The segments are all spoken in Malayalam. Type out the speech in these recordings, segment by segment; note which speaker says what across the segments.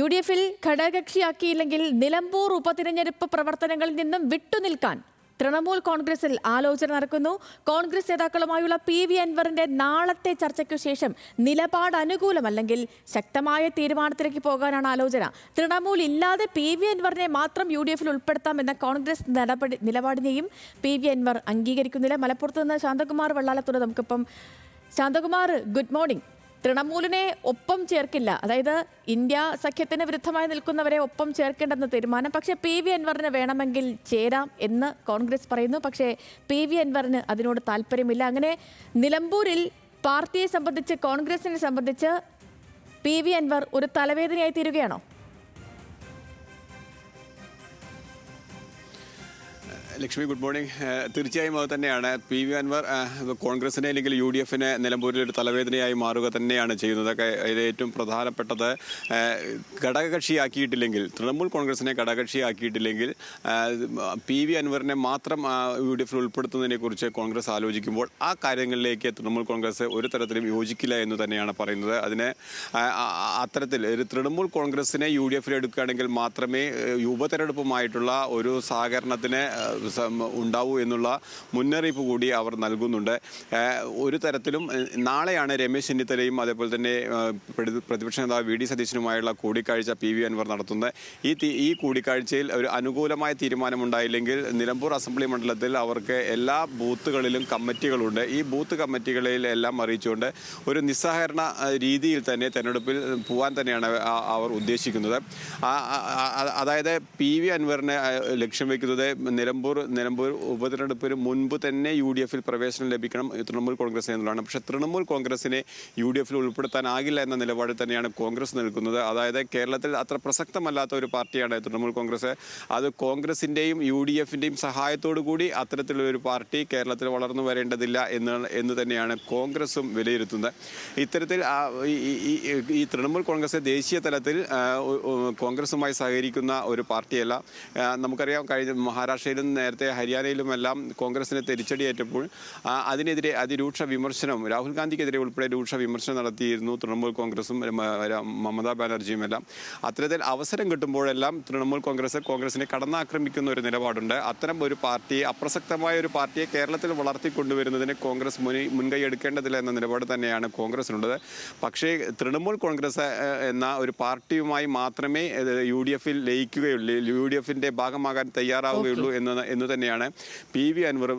Speaker 1: UDF-ൽ ഘടകകക്ഷിയാക്കിയില്ലെങ്കിൽ നിലമ്പൂർ ഉപതിരഞ്ഞെടുപ്പ് പ്രവർത്തനങ്ങളിൽ നിന്നും വിട്ടുനിൽക്കാൻ തൃണമൂൽ കോൺഗ്രസിൽ ആലോചന നടക്കുന്നു. കോൺഗ്രസ് നേതാക്കളുമായുള്ള PV അൻവറിന്റെ നാളത്തെ ചർച്ചയ്ക്കു ശേഷം നിലപാട് അനുകൂലമല്ലെങ്കിൽ ശക്തമായ തീരുമാനത്തിലേക്ക് പോകാനാണ് ആലോചന. തൃണമൂൽ ഇല്ലാതെ PV അൻവറിനെ മാത്രം UDF-ൽ ഉൾപ്പെടുത്താമെന്ന കോൺഗ്രസ് നിലപാടിനെയും PV അൻവർ അംഗീകരിക്കുന്നില്ല. മലപ്പുറത്ത് നിന്ന് ശാന്തകുമാർ വെള്ളാലത്തോട് നമുക്കിപ്പം. Shantakumar, good morning. തൃണമൂലിനെ ഒപ്പം ചേർക്കില്ല, അതായത് ഇന്ത്യ സഖ്യത്തിന് വിരുദ്ധമായി നിൽക്കുന്നവരെ ഒപ്പം ചേർക്കേണ്ടെന്ന തീരുമാനം. പക്ഷേ PV അൻവറിന് വേണമെങ്കിൽ ചേരാം എന്ന് കോൺഗ്രസ് പറയുന്നു. പക്ഷേ PV അൻവറിന് അതിനോട് താല്പര്യമില്ല. അങ്ങനെ നിലമ്പൂരിൽ പാർട്ടിയെ സംബന്ധിച്ച്, കോൺഗ്രസിനെ സംബന്ധിച്ച് PV അൻവർ ഒരു തലവേദനയായി തീരുകയാണോ?
Speaker 2: Lakshmi, good morning. തീർച്ചയായും അത് തന്നെയാണ്. PV അൻവർ കോൺഗ്രസിനെ അല്ലെങ്കിൽ UDF-നെ നിലമ്പൂരിൽ ഒരു തലവേദനയായി മാറുക തന്നെയാണ് ചെയ്യുന്നത്. ഇത് ഏറ്റവും പ്രധാനപ്പെട്ടത്, ഘടകകക്ഷിയാക്കിയിട്ടില്ലെങ്കിൽ, തൃണമൂൽ കോൺഗ്രസിനെ ഘടകകക്ഷിയാക്കിയിട്ടില്ലെങ്കിൽ PV അൻവറിനെ മാത്രം UDF-ൽ ഉൾപ്പെടുത്തുന്നതിനെ കുറിച്ച് കോൺഗ്രസ് ആലോചിക്കുമ്പോൾ ആ കാര്യങ്ങളിലേക്ക് തൃണമൂൽ കോൺഗ്രസ് ഒരു തരത്തിലും യോജിക്കില്ല എന്ന് തന്നെയാണ് പറയുന്നത്. അതിന് അത്തരത്തിൽ ഒരു തൃണമൂൽ കോൺഗ്രസിനെ UDF-ൽ എടുക്കുകയാണെങ്കിൽ മാത്രമേ ഉപതെരഞ്ഞെടുപ്പുമായിട്ടുള്ള ഒരു സഹകരണത്തിന് ഉണ്ടാവൂ എന്നുള്ള മുന്നറിയിപ്പ് കൂടി അവർ നൽകുന്നുണ്ട്. ഒരു തരത്തിലും നാളെയാണ് രമേശ് ചെന്നിത്തലയും അതേപോലെ തന്നെ പ്രതിപക്ഷ നേതാവ് VD സതീശനുമായുള്ള കൂടിക്കാഴ്ച PV അൻവർ നടത്തുന്നത്. ഈ കൂടിക്കാഴ്ചയിൽ ഒരു അനുകൂലമായ തീരുമാനമുണ്ടായില്ലെങ്കിൽ നിലമ്പൂർ അസംബ്ലി മണ്ഡലത്തിൽ അവർക്ക് എല്ലാ ബൂത്തുകളിലും കമ്മിറ്റികളുണ്ട്. ഈ ബൂത്ത് കമ്മിറ്റികളിലെല്ലാം അറിയിച്ചുകൊണ്ട് ഒരു നിസ്സഹകരണ രീതിയിൽ തന്നെ തെരഞ്ഞെടുപ്പിൽ പോകാൻ തന്നെയാണ് അവർ ഉദ്ദേശിക്കുന്നത്. അതായത് PV അൻവറിനെ ലക്ഷ്യം വയ്ക്കുന്നത് നിലമ്പൂർ ഉപതെരഞ്ഞെടുപ്പിന് മുൻപ് തന്നെ UDF-ൽ പ്രവേശനം ലഭിക്കണം തൃണമൂൽ കോൺഗ്രസിന് എന്നുള്ളതാണ്. പക്ഷേ തൃണമൂൽ കോൺഗ്രസിനെ UDF-ൽ ഉൾപ്പെടുത്താനാകില്ല എന്ന നിലപാടിൽ തന്നെയാണ് കോൺഗ്രസ് നിൽക്കുന്നത്. അതായത് കേരളത്തിൽ അത്ര പ്രസക്തമല്ലാത്ത ഒരു പാർട്ടിയാണ് തൃണമൂൽ കോൺഗ്രസ്. അത് കോൺഗ്രസിൻ്റെയും UDF-ൻ്റെയും സഹായത്തോടു കൂടി അത്തരത്തിലൊരു പാർട്ടി കേരളത്തിൽ വളർന്നു വരേണ്ടതില്ല എന്ന് തന്നെയാണ് കോൺഗ്രസും വിലയിരുത്തുന്നത്. ഇത്തരത്തിൽ ഈ തൃണമൂൽ കോൺഗ്രസ് ദേശീയ തലത്തിൽ കോൺഗ്രസുമായി സഹകരിക്കുന്ന ഒരു പാർട്ടിയല്ല. നമുക്കറിയാം, കഴിഞ്ഞ മഹാരാഷ്ട്രയിലും നേരത്തെ ഹരിയാനയിലുമെല്ലാം കോൺഗ്രസിന് തിരിച്ചടിയേറ്റപ്പോൾ അതിനെതിരെ അതിരൂക്ഷ വിമർശനം, രാഹുൽ ഗാന്ധിക്കെതിരെ ഉൾപ്പെടെ രൂക്ഷ വിമർശനം നടത്തിയിരുന്നു തൃണമൂൽ കോൺഗ്രസും മമതാ ബാനർജിയും എല്ലാം. അത്തരത്തിൽ അവസരം കിട്ടുമ്പോഴെല്ലാം തൃണമൂൽ കോൺഗ്രസിനെ കടന്നാക്രമിക്കുന്ന ഒരു നിലപാടുണ്ട്. അത്തരം ഒരു പാർട്ടിയെ, അപ്രസക്തമായ ഒരു പാർട്ടിയെ കേരളത്തിൽ വളർത്തിക്കൊണ്ടുവരുന്നതിന് കോൺഗ്രസ് മുൻകൈ എടുക്കേണ്ടതില്ല എന്ന നിലപാട് തന്നെയാണ് കോൺഗ്രസിനുള്ളത്. പക്ഷേ തൃണമൂൽ കോൺഗ്രസ് എന്ന ഒരു പാർട്ടിയുമായി മാത്രമേ UDF-ൽ ലയിക്കുകയുള്ളൂ, UDF-ൻ്റെ ഭാഗമാകാൻ തയ്യാറാവുകയുള്ളൂ എന്ന് തന്നെയാണ് PV അൻവർ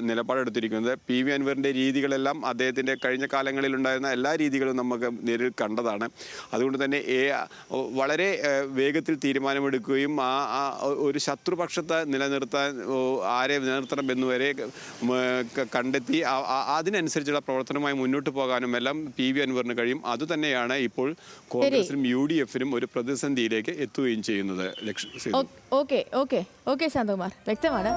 Speaker 2: നിലപാടെടുത്തിരിക്കുന്നത്. PV അൻവറിൻ്റെ രീതികളെല്ലാം അദ്ദേഹത്തിൻ്റെ കഴിഞ്ഞ കാലങ്ങളിൽ ഉണ്ടായിരുന്ന എല്ലാ രീതികളും നമുക്ക് നേരിൽ കണ്ടതാണ്. അതുകൊണ്ട് തന്നെ വളരെ വേഗത്തിൽ തീരുമാനമെടുക്കുകയും ഒരു ശത്രുപക്ഷത്തെ ആരെ നിലനിർത്തണം എന്നുവരെ കണ്ടെത്തി അതിനനുസരിച്ചുള്ള പ്രവർത്തനവുമായി മുന്നോട്ട് പോകാനും എല്ലാം PV അൻവറിന് കഴിയും. അതുതന്നെയാണ് ഇപ്പോൾ കോൺഗ്രസിനും UDF-നും ഒരു പ്രതിസന്ധിയിലേക്ക് എത്തുകയും ചെയ്യുന്നത്.
Speaker 1: ഓക്കെ ശാന്തകുമാർ, വ്യക്തമാണ്.